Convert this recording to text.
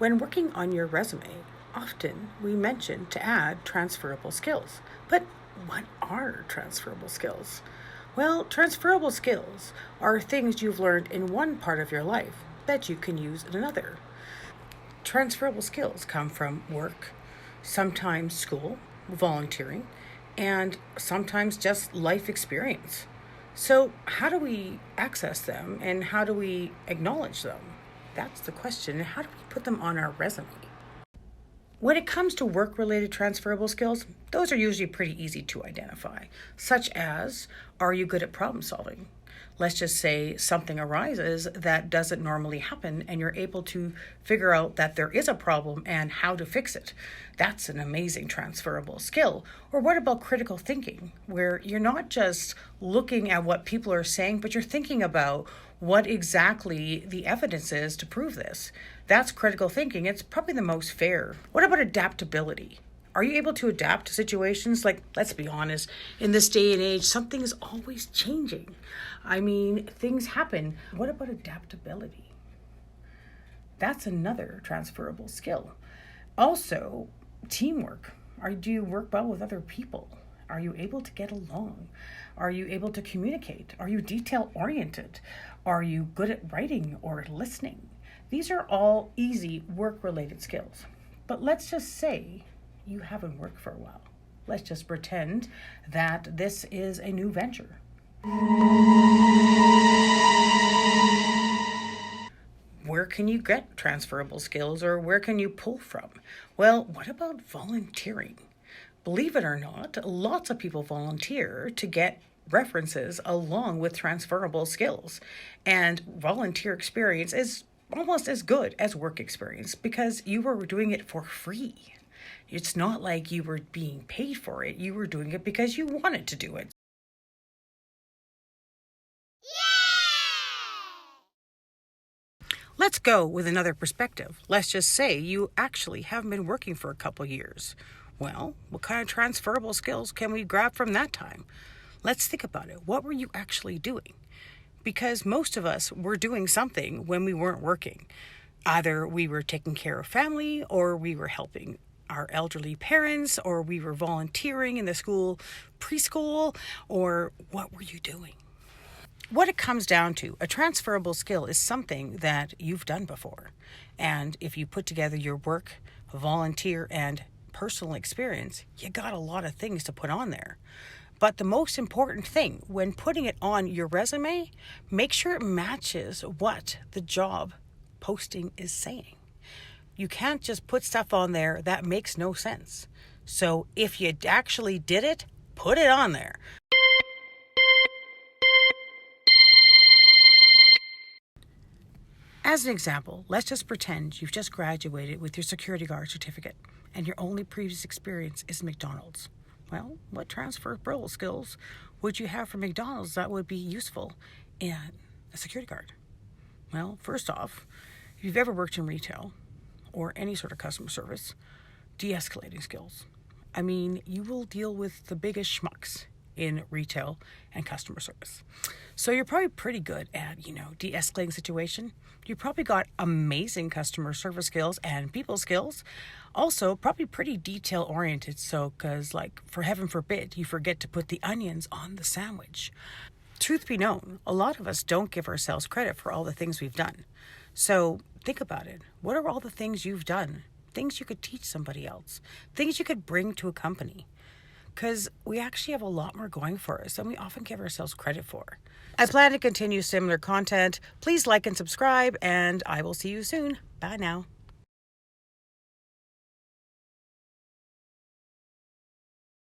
When working on your resume, often we mention to add transferable skills. But what are transferable skills? Well, transferable skills are things you've learned in one part of your life that you can use in another. Transferable skills come from work, sometimes school, volunteering, and sometimes just life experience. So, how do we access them and how do we acknowledge them? That's the question. And how do we put them on our resume? When it comes to work-related transferable skills, those are usually pretty easy to identify, such as, are you good at problem solving? Let's just say something arises that doesn't normally happen and you're able to figure out that there is a problem and how to fix it. That's an amazing transferable skill. Or what about critical thinking, where you're not just looking at what people are saying, but you're thinking about what exactly the evidence is to prove this. That's critical thinking. It's probably the most fair. What about adaptability? Are you able to adapt to situations? Like, let's be honest, in this day and age, something is always changing. I mean, things happen. What about adaptability? That's another transferable skill. Also, teamwork. Do you work well with other people? Are you able to get along? Are you able to communicate? Are you detail-oriented? Are you good at writing or listening? These are all easy work-related skills. But let's just say you haven't worked for a while. Let's just pretend that this is a new venture. Where can you get transferable skills, or where can you pull from? Well, what about volunteering? Believe it or not, lots of people volunteer to get references along with transferable skills. And volunteer experience is almost as good as work experience because you were doing it for free. It's not like you were being paid for it. You were doing it because you wanted to do it. Let's go with another perspective. Let's just say you actually haven't been working for a couple years. Well, what kind of transferable skills can we grab from that time? Let's think about it. What were you actually doing? Because most of us were doing something when we weren't working. Either we were taking care of family, or we were helping our elderly parents, or we were volunteering in the school preschool, or what were you doing? What it comes down to, a transferable skill is something that you've done before. And if you put together your work, volunteer, and personal experience, you got a lot of things to put on there. But the most important thing when putting it on your resume, make sure it matches what the job posting is saying. You can't just put stuff on there that makes no sense. So if you actually did it, put it on there. As an example, let's just pretend you've just graduated with your security guard certificate and your only previous experience is McDonald's. Well, what transferable skills would you have from McDonald's that would be useful in a security guard? Well, first off, if you've ever worked in retail or any sort of customer service, de-escalating skills. I mean, you will deal with the biggest schmucks in retail and customer service. So you're probably pretty good at, de-escalating situation. You probably got amazing customer service skills and people skills. Also, probably pretty detail oriented. So, because for heaven forbid, you forget to put the onions on the sandwich. Truth be known, a lot of us don't give ourselves credit for all the things we've done. So think about it. What are all the things you've done? Things you could teach somebody else. Things you could bring to a company. Because we actually have a lot more going for us than we often give ourselves credit for. I plan to continue similar content. Please like and subscribe, and I will see you soon. Bye now.